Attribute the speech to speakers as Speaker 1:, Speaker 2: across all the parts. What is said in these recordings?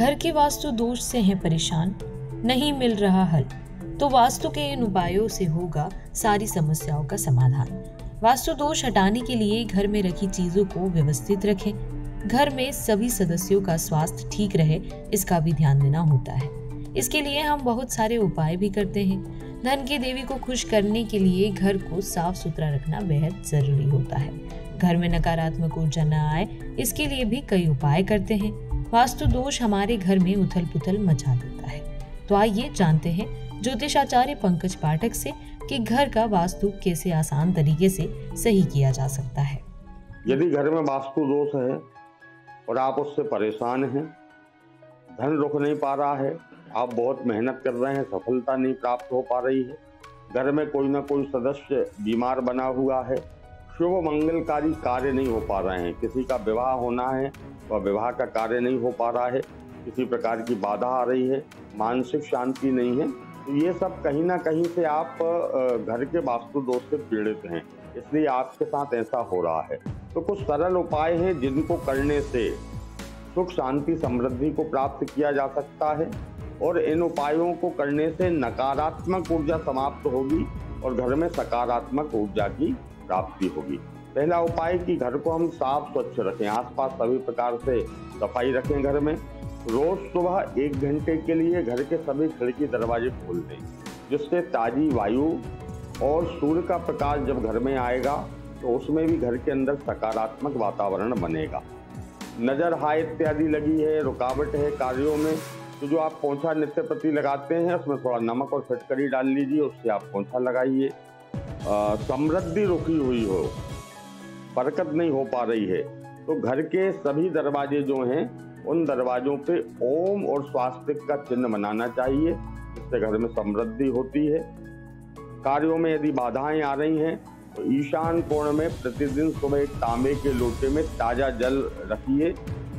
Speaker 1: घर के वास्तु दोष से हैं परेशान, नहीं मिल रहा हल, तो वास्तु के इन उपायों से होगा सारी समस्याओं का समाधान। वास्तु दोष हटाने के लिए घर में रखी चीजों को व्यवस्थित रखें। घर में सभी सदस्यों का स्वास्थ्य ठीक रहे, इसका भी ध्यान देना होता है। इसके लिए हम बहुत सारे उपाय भी करते हैं। धन की देवी को खुश करने के लिए घर को साफ सुथरा रखना बेहद जरूरी होता है। घर में नकारात्मक ऊर्जा न आए, इसके लिए भी कई उपाय करते हैं। वास्तु दोष हमारे घर में उथल पुथल मचा देता है। तो आइए जानते हैं ज्योतिषाचार्य पंकज पाठक से कि घर का वास्तु कैसे आसान तरीके से सही किया जा सकता है।
Speaker 2: यदि घर में वास्तु दोष है और आप उससे परेशान हैं, धन रुक नहीं पा रहा है, आप बहुत मेहनत कर रहे हैं, सफलता नहीं प्राप्त हो पा रही है, घर में कोई ना कोई सदस्य बीमार बना हुआ है, शुभ मंगलकारी कार्य नहीं हो पा रहे हैं, किसी का विवाह होना है वह विवाह का कार्य नहीं हो पा रहा है, किसी प्रकार की बाधा आ रही है, मानसिक शांति नहीं है, तो ये सब कहीं ना कहीं से आप घर के वास्तु दोष से पीड़ित हैं, इसलिए आपके साथ ऐसा हो रहा है। तो कुछ सरल उपाय हैं जिनको करने से सुख शांति समृद्धि को प्राप्त किया जा सकता है और इन उपायों को करने से नकारात्मक ऊर्जा समाप्त होगी और घर में सकारात्मक ऊर्जा की प्राप्ति होगी। पहला उपाय कि घर को हम साफ स्वच्छ रखें, आसपास सभी प्रकार से सफाई रखें। घर में रोज सुबह 1 घंटे के लिए घर के सभी खिड़की दरवाजे खोल दें, जिससे ताजी वायु और सूर्य का प्रकाश जब घर में आएगा तो उसमें भी घर के अंदर सकारात्मक वातावरण बनेगा। नजर हाय इत्यादि लगी है, रुकावट है कार्यों में, तो जो आप पोंछा नित्य प्रति लगाते हैं उसमें थोड़ा नमक और फिटकरी डाल लीजिए, उससे आप पोंछा लगाइए। समृद्धि रुकी हुई हो, बरकत नहीं हो पा रही है, तो घर के सभी दरवाजे जो हैं उन दरवाजों पे ओम और स्वास्तिक का चिन्ह बनाना चाहिए, जिससे घर में समृद्धि होती है। कार्यों में यदि बाधाएं आ रही हैं तो ईशान कोण में प्रतिदिन सुबह एक तांबे के लोटे में ताज़ा जल रखिए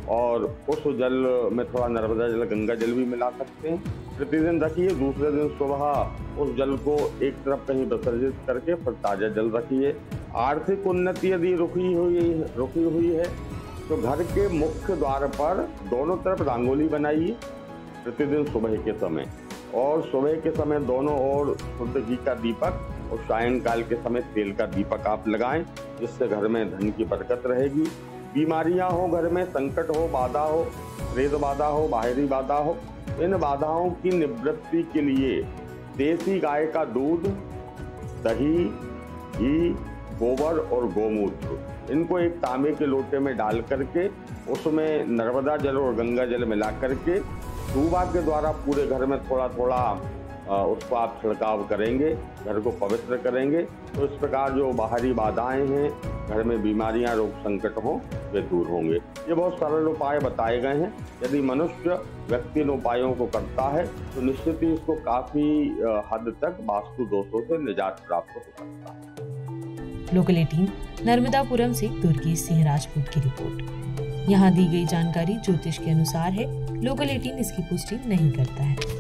Speaker 2: और उस जल में थोड़ा नर्मदा जल, गंगा जल भी मिला सकते हैं। प्रतिदिन रखिए, दूसरे दिन सुबह उस जल को एक तरफ कहीं विसर्जित करके फिर ताज़ा जल रखिए। आर्थिक उन्नति यदि रुकी हुई है तो घर के मुख्य द्वार पर दोनों तरफ रंगोली बनाइए प्रतिदिन सुबह के समय, और सुबह के समय दोनों ओर शुद्ध घी का दीपक और सायंकाल के समय तेल का दीपक आप लगाएं, जिससे घर में धन की बरकत रहेगी। बीमारियां हो घर में, संकट हो, बाधा हो, प्रेत बाधा हो, बाहरी बाधा हो, इन बाधाओं की निवृत्ति के लिए देसी गाय का दूध, दही, घी, गोबर और गोमूत्र, इनको एक तांबे के लोटे में डाल करके उसमें नर्मदा जल और गंगा जल मिला करके दूबा के द्वारा पूरे घर में थोड़ा थोड़ा उसको आप छिड़काव करेंगे, घर को पवित्र करेंगे, तो इस प्रकार जो बाहरी बाधाएं हैं, घर में बीमारियां, रोग संकट हो, वे दूर होंगे। ये बहुत सरल उपाय बताए गए हैं। यदि मनुष्य व्यक्ति इन उपायों को करता है तो निश्चित ही इसको काफी हद तक वास्तु दोषों से निजात प्राप्त हो सकता है।
Speaker 1: लोकल 18 नर्मदापुरम से दुर्गेश सिंह राजपूत की रिपोर्ट। यहाँ दी गई जानकारी ज्योतिष के अनुसार है, लोकल 18 इसकी पुष्टि नहीं करता है।